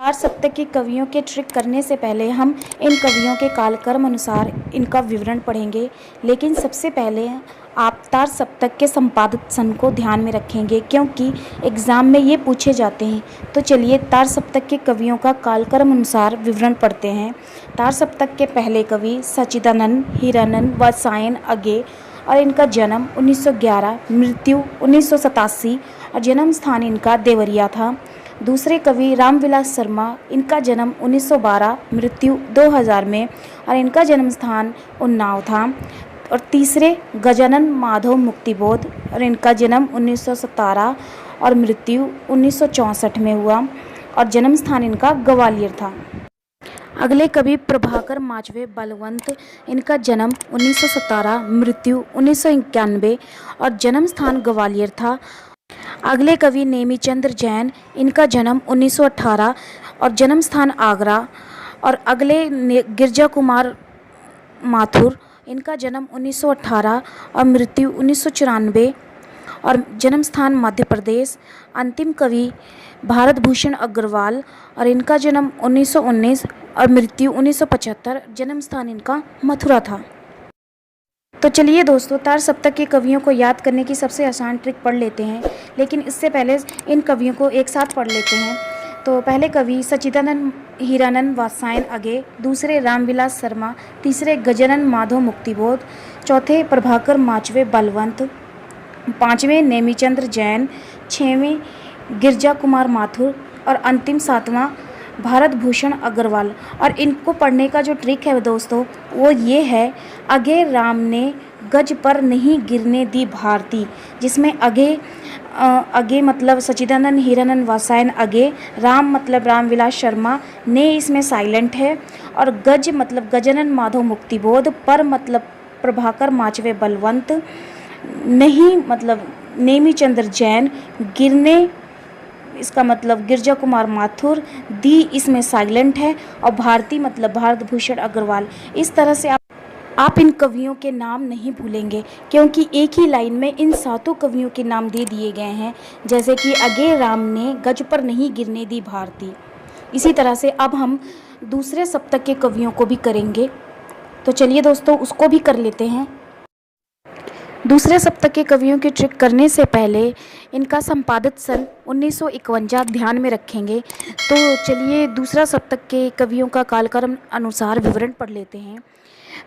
चार सप्तक के कवियों के ट्रिक करने से पहले हम इन कवियों के कालक्रम अनुसार इनका विवरण पढ़ेंगे। लेकिन सबसे पहले आप तार सप्तक के संपादित सन को ध्यान में रखेंगे क्योंकि एग्ज़ाम में ये पूछे जाते हैं। तो चलिए तार सप्तक के कवियों का कालक्रम अनुसार विवरण पढ़ते हैं। तार सप्तक के पहले कवि सच्चिदानंद हीरानंद वात्स्यायन अगे और इनका जन्म 1911, मृत्यु 1987 और जन्म स्थान इनका देवरिया था। दूसरे कवि रामविलास शर्मा, इनका जन्म 1912, मृत्यु 2000 में और इनका जन्म स्थान उन्नाव था। और तीसरे गजानन माधव मुक्तिबोध और इनका जन्म 1917 और मृत्यु 1964 में हुआ और जन्म स्थान इनका ग्वालियर था। अगले कवि प्रभाकर माचवे बलवंत, इनका जन्म 1917, मृत्यु 1991 और जन्म स्थान ग्वालियर था। अगले कवि नेमीचंद्र जैन, इनका जन्म 1918 और जन्म स्थान आगरा। और अगले गिरजा कुमार माथुर, इनका जन्म 1918 और मृत्यु 1994 और जन्म स्थान मध्य प्रदेश। अंतिम कवि भारत भूषण अग्रवाल और इनका जन्म 1919 और मृत्यु 1975, जन्म स्थान इनका मथुरा था। तो चलिए दोस्तों, तार सप्तक के कवियों को याद करने की सबसे आसान ट्रिक पढ़ लेते हैं। लेकिन इससे पहले इन कवियों को एक साथ पढ़ लेते हैं। तो पहले कवि सच्चिदानंद हीरानंद वात्स्यायन अगे, दूसरे रामविलास शर्मा, तीसरे गजानन माधव मुक्तिबोध, चौथे प्रभाकर माचवे बलवंत, पाँचवें नेमीचंद्र जैन, छठवें गिरजा कुमार माथुर और अंतिम सातवां भारत भूषण अग्रवाल। और इनको पढ़ने का जो ट्रिक है दोस्तों वो ये है, अगे राम ने गज पर नहीं गिरने दी भारती, जिसमें अगे मतलब सच्चिदानंद हीरानंद वात्स्यायन अगे, राम मतलब रामविलास शर्मा, ने इसमें साइलेंट है और गज मतलब गजानन माधव मुक्तिबोध, पर मतलब प्रभाकर माचवे बलवंत, नहीं मतलब नेमीचंद्र जैन, गिरने इसका मतलब गिरजा कुमार माथुर, दी इसमें साइलेंट है और भारती मतलब भारत भूषण अग्रवाल। इस तरह से आप इन कवियों के नाम नहीं भूलेंगे क्योंकि एक ही लाइन में इन सातों कवियों के नाम दे दिए गए हैं, जैसे कि अगे राम ने गज पर नहीं गिरने दी भारती। इसी तरह से अब हम दूसरे सप्तक के कवियों को भी करेंगे। तो चलिए दोस्तों, उसको भी कर लेते हैं। दूसरे सप्तक के कवियों की ट्रिक करने से पहले इनका संपादित सन 1951 ध्यान में रखेंगे। तो चलिए दूसरा सप्तक के कवियों का कालक्रम अनुसार विवरण पढ़ लेते हैं।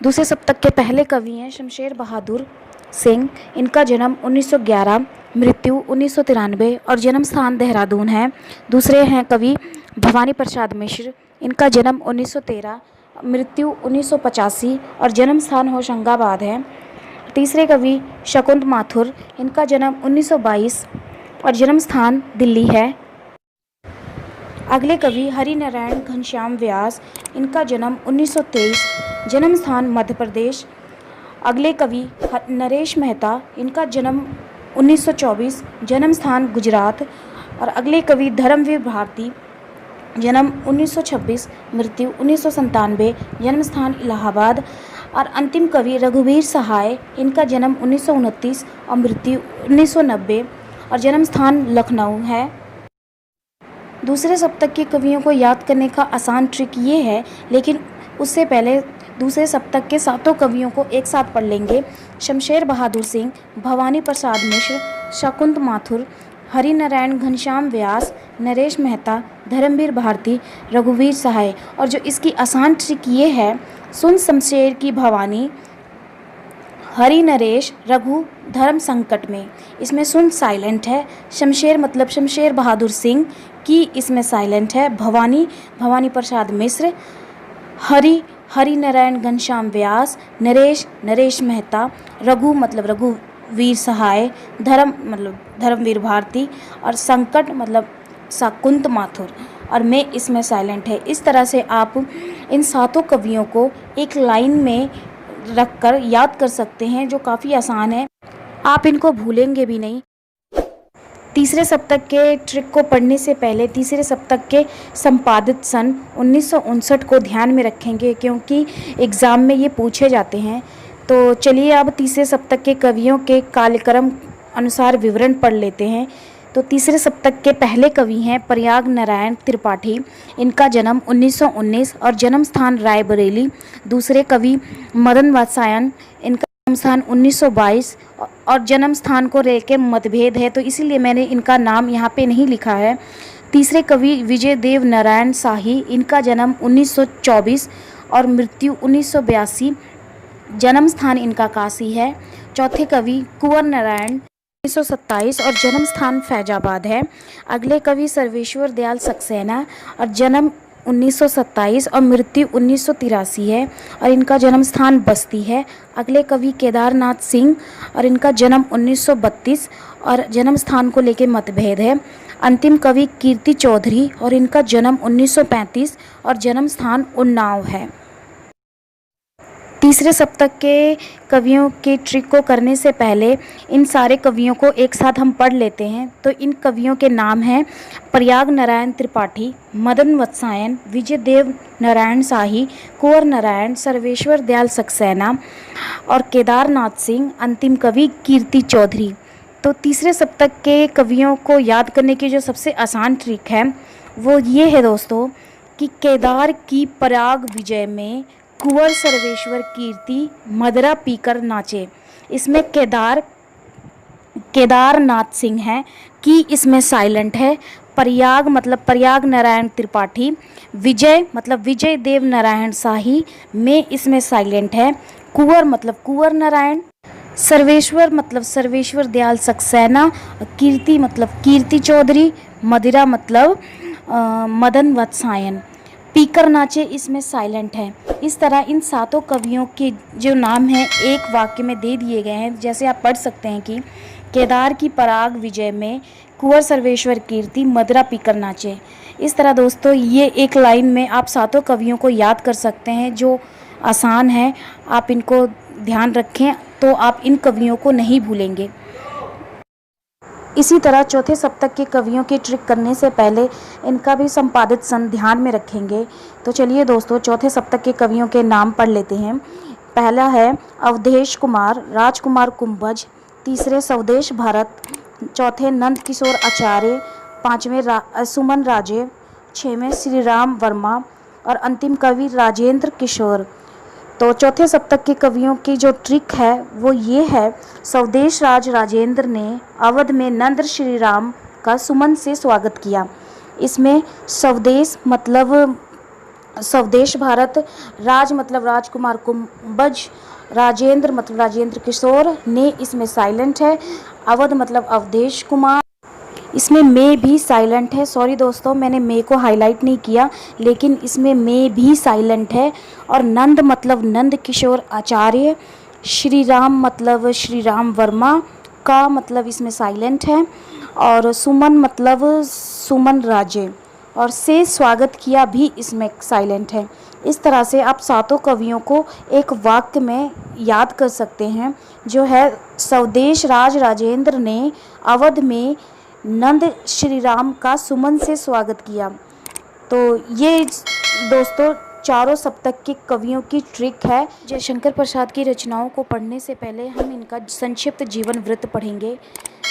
दूसरे सप्तक के पहले कवि हैं शमशेर बहादुर सिंह, इनका जन्म 1911, मृत्यु 1993 और जन्म स्थान देहरादून है। दूसरे हैं कवि भवानी प्रसाद मिश्र, इनका जन्म 1913, मृत्यु 1985 और जन्म स्थान होशंगाबाद है। तीसरे कवि शकुंत माथुर, इनका जन्म 1922 और जन्म स्थान दिल्ली है। अगले कवि हरिनारायण घनश्याम व्यास, इनका जन्म 1923, जन्म स्थान मध्य प्रदेश। अगले कवि नरेश मेहता, इनका जन्म 1924, जन्म स्थान गुजरात। और अगले कवि धर्मवीर भारती, जन्म 1926, मृत्यु 1997, जन्म स्थान इलाहाबाद। और अंतिम कवि रघुवीर सहाय, इनका जन्म 1929 और मृत्यु 1990 और जन्म स्थान लखनऊ है। दूसरे सप्तक के कवियों को याद करने का आसान ट्रिक ये है, लेकिन उससे पहले दूसरे सप्तक के सातों कवियों को एक साथ पढ़ लेंगे। शमशेर बहादुर सिंह, भवानी प्रसाद मिश्र, शकुंत माथुर, हरिनारायण घनश्याम व्यास, नरेश मेहता, धर्मवीर भारती, रघुवीर सहाय। और जो इसकी आसान ट्रिक ये है, सुन शमशेर की भवानी, हरि नरेश रघु धर्म संकट में, इसमें सुन साइलेंट है। शमशेर मतलब शमशेर बहादुर सिंह की इसमें साइलेंट है। भवानी भवानी प्रसाद मिश्र, हरि नारायण घनश्याम व्यास, नरेश नरेश मेहता, रघु मतलब रघुवीर सहाय, धर्म मतलब धर्मवीर भारती और संकट मतलब शकुंत माथुर और मैं इसमें साइलेंट है। इस तरह से आप इन सातों कवियों को एक लाइन में रखकर याद कर सकते हैं, जो काफ़ी आसान है, आप इनको भूलेंगे भी नहीं। तीसरे सप्तक के ट्रिक को पढ़ने से पहले तीसरे सप्तक के संपादित सन 1959 को ध्यान में रखेंगे क्योंकि एग्ज़ाम में ये पूछे जाते हैं। तो चलिए अब तीसरे सप्तक के कवियों के कालक्रम अनुसार विवरण पढ़ लेते हैं। तो तीसरे सप्तक के पहले कवि हैं प्रयाग नारायण त्रिपाठी। इनका जन्म 1919 और जन्म स्थान रायबरेली। दूसरे कवि मदन वात्सायन, इनका जन्म स्थान 1922 और जन्म स्थान को लेकर मतभेद है, तो इसीलिए मैंने इनका नाम यहाँ पे नहीं लिखा है। तीसरे कवि विजय देव नारायण शाही, इनका जन्म 1924 और मृत्यु 1982। जन्म स्थान इनका काशी है। चौथे कवि कुंवर नारायण 1927 और जन्म स्थान फैजाबाद है। अगले कवि सर्वेश्वर दयाल सक्सेना और जन्म 1927 और मृत्यु 1983 है और इनका जन्म स्थान बस्ती है। अगले कवि केदारनाथ सिंह और इनका जन्म 1932 और जन्म स्थान को लेकर मतभेद है। अंतिम कवि कीर्ति चौधरी और इनका जन्म 1935 और जन्म स्थान उन्नाव है। तीसरे सप्तक के कवियों के ट्रिक को करने से पहले इन सारे कवियों को एक साथ हम पढ़ लेते हैं। तो इन कवियों के नाम हैं प्रयाग नारायण त्रिपाठी, मदन वात्सायन, विजय देव नारायण शाही, कुंवर नारायण, सर्वेश्वर दयाल सक्सेना और केदारनाथ सिंह। अंतिम कवि कीर्ति चौधरी। तो तीसरे सप्तक के कवियों को याद करने की जो सबसे आसान ट्रिक है वो ये है दोस्तों कि केदार की पराग विजय में कुंवर सर्वेश्वर कीर्ति मदरा पीकर नाचे। इसमें केदारनाथ सिंह है कि इसमें साइलेंट है। प्रयाग मतलब प्रयाग नारायण त्रिपाठी, विजय मतलब विजय देव नारायण शाही में इसमें साइलेंट है। कुंवर मतलब कुंवर नारायण, सर्वेश्वर मतलब सर्वेश्वर दयाल सक्सेना, कीर्ति मतलब कीर्ति चौधरी, मदिरा मतलब मदन वात्सायन। पीकर नाचे इसमें साइलेंट है। इस तरह इन सातों कवियों के जो नाम हैं एक वाक्य में दे दिए गए हैं। जैसे आप पढ़ सकते हैं कि केदार की पराग विजय में कुंवर सर्वेश्वर कीर्ति मदरा पीकर नाचे। इस तरह दोस्तों ये एक लाइन में आप सातों कवियों को याद कर सकते हैं, जो आसान है। आप इनको ध्यान रखें तो आप इन कवियों को नहीं भूलेंगे। इसी तरह चौथे सप्तक के कवियों की ट्रिक करने से पहले इनका भी संपादित सन ध्यान में रखेंगे। तो चलिए दोस्तों चौथे सप्तक के कवियों के नाम पढ़ लेते हैं। पहला है अवधेश कुमार, राजकुमार कुंभज, तीसरे स्वदेश भरत, चौथे नंद किशोर आचार्य, पांचवें सुमन राजे, छवें श्री राम वर्मा और अंतिम कवि राजेंद्र किशोर। तो चौथे सप्तक के कवियों की जो ट्रिक है वो ये है, स्वदेश राज राजेंद्र ने अवध में नंद श्री राम का सुमन से स्वागत किया। इसमें स्वदेश मतलब स्वदेश भारत, राज मतलब राजकुमार कुंभज, राजेंद्र मतलब राजेंद्र किशोर ने इसमें साइलेंट है। अवध मतलब अवधेश कुमार, इसमें मे भी साइलेंट है। सॉरी दोस्तों मैंने मे को हाईलाइट नहीं किया, लेकिन इसमें मे भी साइलेंट है। और नंद मतलब नंद किशोर आचार्य, श्री राम मतलब श्री राम वर्मा का मतलब इसमें साइलेंट है। और सुमन मतलब सुमन राजे और से स्वागत किया भी इसमें साइलेंट है। इस तरह से आप सातों कवियों को एक वाक्य में याद कर सकते हैं, जो है स्वदेश राज राजेंद्र ने अवध में नंद श्री राम का सुमन से स्वागत किया। तो ये दोस्तों चारों सप्तक के कवियों की ट्रिक है। जयशंकर प्रसाद की रचनाओं को पढ़ने से पहले हम इनका संक्षिप्त जीवन वृत्त पढ़ेंगे।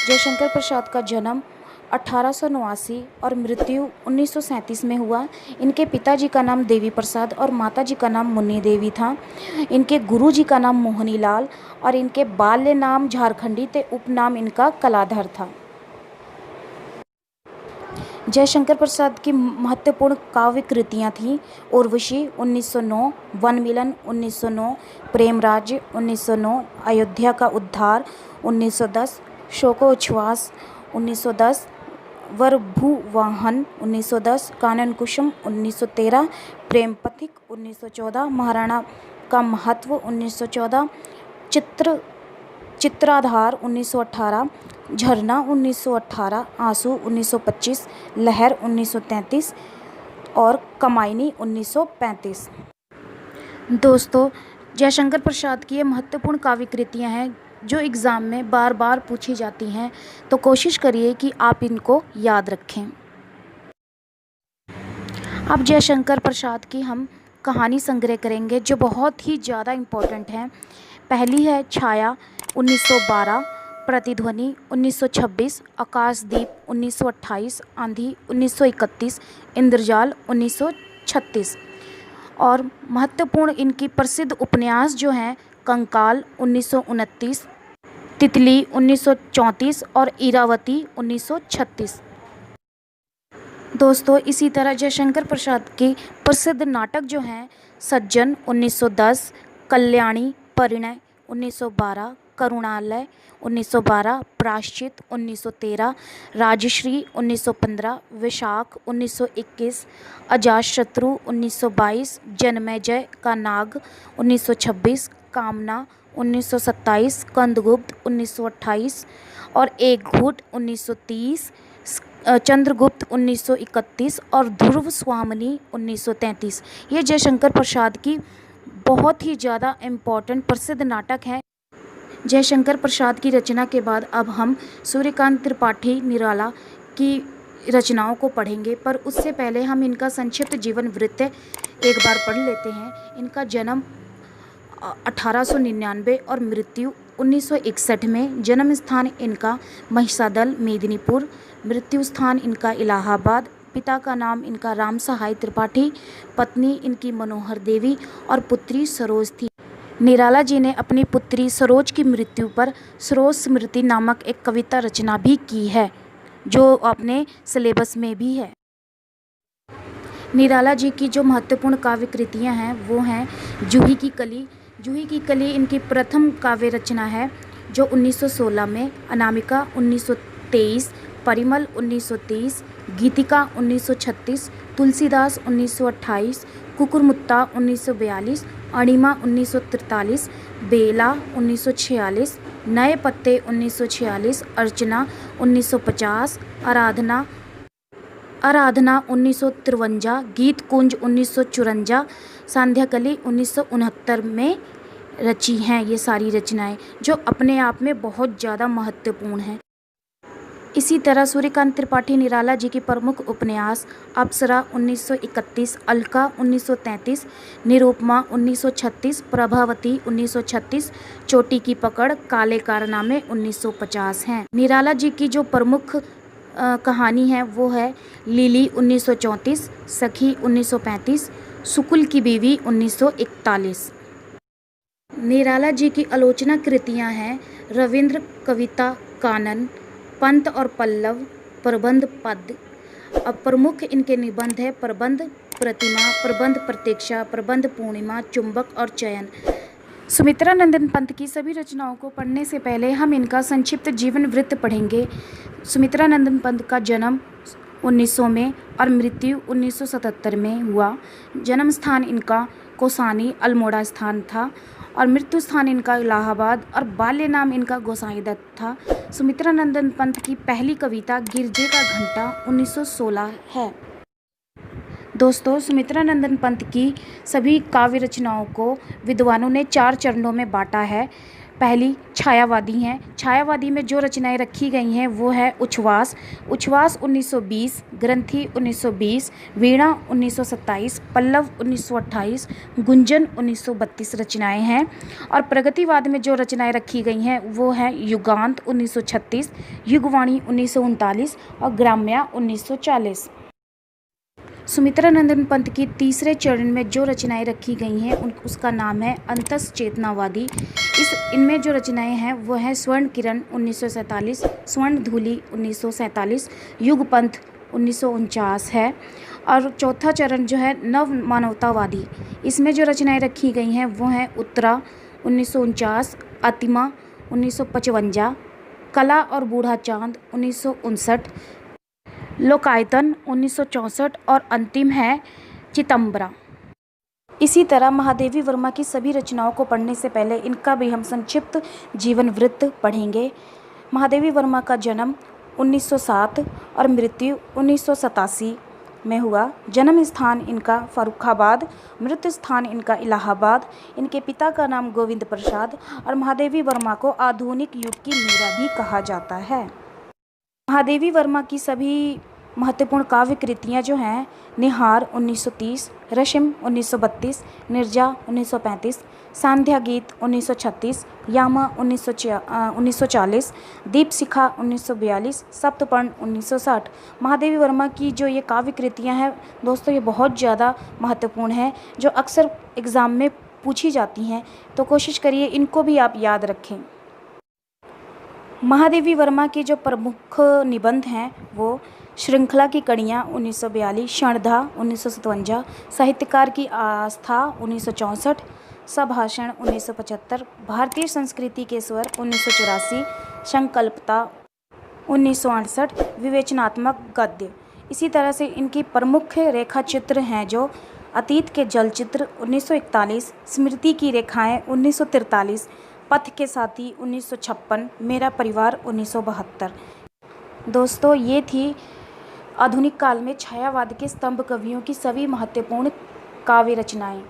जयशंकर प्रसाद का जन्म 1889 और मृत्यु 1937 में हुआ। इनके पिताजी का नाम देवी प्रसाद और माताजी का नाम मुन्नी देवी था। इनके गुरुजी का नाम मोहनी लाल और इनके बाल्य नाम झारखंडी थे, उपनाम इनका कलाधर था। जयशंकर प्रसाद की महत्वपूर्ण काव्य कृतियाँ थीं उर्वशी 1909, वन मिलन 1909, प्रेम राज्य 1909, अयोध्या का उद्धार 1910, शोकोच्छ्वास 1910, वरभुवाहन 1910, कानन कुसुम 1913, प्रेम पथिक 1914, महाराणा का महत्व 1914, चित्राधार 1918, झरना 1918, आंसू 1925, लहर 1933 और कमायनी 1935। दोस्तों जयशंकर प्रसाद की ये महत्वपूर्ण काव्य कृतियाँ हैं जो एग्ज़ाम में बार बार पूछी जाती हैं, तो कोशिश करिए कि आप इनको याद रखें। अब जयशंकर प्रसाद की हम कहानी संग्रह करेंगे जो बहुत ही ज़्यादा इम्पोर्टेंट है। पहली है छाया 1912, प्रतिध्वनि 1926, आकाशदीप 1928, आंधी 1931, इंद्रजाल 1936। और महत्वपूर्ण इनकी प्रसिद्ध उपन्यास जो हैं कंकाल 1929, तितली 1934 और इरावती 1936। दोस्तों, इसी तरह जयशंकर प्रसाद के प्रसिद्ध नाटक जो हैं सज्जन 1910, कल्याणी परिणय 1912, करुणालय 1912, प्रायश्चित 1913, राजश्री 1915, वैशाख 1921, अजातशत्रु 1922, जन्मेजय का नाग 1926, कामना 1927, कंदगुप्त 1928 और एक घूट 1930, चंद्रगुप्त 1931 और ध्रुव स्वामिनी 1933। ये जयशंकर प्रसाद की बहुत ही ज़्यादा इम्पॉर्टेंट प्रसिद्ध नाटक है। जयशंकर प्रसाद की रचना के बाद अब हम सूर्यकांत त्रिपाठी निराला की रचनाओं को पढ़ेंगे, पर उससे पहले हम इनका संक्षिप्त जीवन वृत्त एक बार पढ़ लेते हैं। इनका जन्म 1899 और मृत्यु 1961 में। जन्म स्थान इनका महिषादल मेदिनीपुर, मृत्यु स्थान इनका इलाहाबाद। पिता का नाम इनका राम सहाय त्रिपाठी, पत्नी इनकी मनोहर देवी और पुत्री सरोज थी। निराला जी ने अपनी पुत्री सरोज की मृत्यु पर सरोज स्मृति नामक एक कविता रचना भी की है, जो अपने सिलेबस में भी है। निराला जी की जो महत्वपूर्ण काव्य कृतियाँ हैं वो हैं जूही की कली। जूही की कली इनकी प्रथम काव्य रचना है जो 1916 में, अनामिका 1923, परिमल 1930, गीतिका 1936, तुलसीदास 1928, कुकुरमुत्ता 1942, अणिमा 1943, बेला 1946, नए पत्ते 1946, अर्चना 1950, आराधना 1953, गीत कुंज 1954, सांध्याकली 1969 में रची हैं ये सारी रचनाएं, जो अपने आप में बहुत ज़्यादा महत्वपूर्ण हैं। इसी तरह सूर्यकांत त्रिपाठी निराला जी की प्रमुख उपन्यास अप्सरा 1931, अलका 1933, निरुपमा 1936, प्रभावती 1936, चोटी की पकड़, काले कारनामे 1950 हैं। निराला जी की जो प्रमुख कहानी है वो है लिली 1934, सखी 1935, सुकुल की बीवी 1941। निराला जी की आलोचना कृतियां हैं रविंद्र कविता कानन, पंत और पल्लव, प्रबंध पद। अब प्रमुख इनके निबंध है प्रबंध प्रतिमा, प्रबंध प्रतीक्षा, प्रबंध पूर्णिमा, चुंबक और चयन। सुमित्रा नंदन पंत की सभी रचनाओं को पढ़ने से पहले हम इनका संक्षिप्त जीवन वृत्त पढ़ेंगे। सुमित्रा नंदन पंत का जन्म 1900 में और मृत्यु 1977 में हुआ। जन्म स्थान इनका कोसानी अल्मोड़ा स्थान था और मृत्यु स्थान इनका इलाहाबाद और बाल्य नाम इनका गोसाई दत्त था। सुमित्रा नंदन पंत की पहली कविता गिरजे का घंटा 1916 है। दोस्तों, सुमित्रा नंदन पंत की सभी काव्य रचनाओं को विद्वानों ने 4 चरणों में बांटा है। पहली छायावादी हैं। छायावादी में जो रचनाएं रखी गई हैं वो है उच्छ्वास 1920, ग्रंथि 1920, वीणा 1927, पल्लव 1928, गुंजन 1932 रचनाएं हैं। और प्रगतिवाद में जो रचनाएं रखी गई हैं वो है युगांत 1936, युगवाणी 1939 और ग्राम्या 1940। सुमित्रा नंदन पंत की तीसरे चरण में जो रचनाएं रखी गई हैं उसका नाम है अंतस चेतनावादी। इनमें जो रचनाएं हैं वो है स्वर्ण किरण 1947, स्वर्ण धूलि 1947, युगपंथ 1949 है। और चौथा चरण जो है नव मानवतावादी, इसमें जो रचनाएं रखी गई हैं वो हैं उत्तरा 1949, अतिमा 1955, कला और बूढ़ा चांद 1959, लोकायतन 1964 और अंतिम है चितंबरा। इसी तरह महादेवी वर्मा की सभी रचनाओं को पढ़ने से पहले इनका भी हम संक्षिप्त जीवन वृत्त पढ़ेंगे। महादेवी वर्मा का जन्म 1907 और मृत्यु 1987 में हुआ। जन्म स्थान इनका फर्रुखाबाद, मृत्यु स्थान इनका इलाहाबाद। इनके पिता का नाम गोविंद प्रसाद और महादेवी वर्मा को आधुनिक युग की मीरा भी कहा जाता है। महादेवी वर्मा की सभी महत्वपूर्ण काव्य कृतियाँ जो हैं, निहार 1930, रश्मि 1932, निर्जा 1935, सांध्या गीत 1936, यामा 1940, दीपशिखा 1942, सप्तपर्ण 1960। महादेवी वर्मा की जो ये काव्य कृतियाँ हैं दोस्तों, ये बहुत ज़्यादा महत्वपूर्ण हैं, जो अक्सर एग्ज़ाम में पूछी जाती हैं, तो कोशिश करिए इनको भी आप याद रखें। महादेवी वर्मा के जो प्रमुख निबंध हैं वो श्रृंखला की कड़ियाँ 1942, क्षणधा 1957, साहित्यकार की आस्था 1964, सभाषण 1975, भारतीय संस्कृति के स्वर 1984, संकल्पता 1968, विवेचनात्मक गद्य। इसी तरह से इनकी प्रमुख रेखा चित्र हैं जो अतीत के जलचित्र 1941, स्मृति की रेखाएं 1943, पथ के साथी 1956, मेरा परिवार 1972। दोस्तों, ये थी आधुनिक काल में छायावाद के स्तंभ कवियों की सभी महत्वपूर्ण काव्य रचनाएं,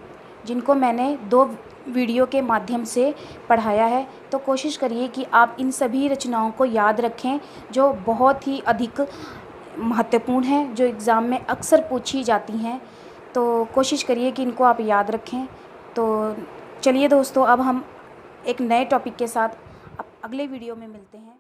जिनको मैंने 2 वीडियो के माध्यम से पढ़ाया है। तो कोशिश करिए कि आप इन सभी रचनाओं को याद रखें, जो बहुत ही अधिक महत्वपूर्ण हैं, जो एग्ज़ाम में अक्सर पूछी जाती हैं। तो कोशिश करिए कि इनको आप याद रखें। तो चलिए दोस्तों, अब हम एक नए टॉपिक के साथ अगले वीडियो में मिलते हैं।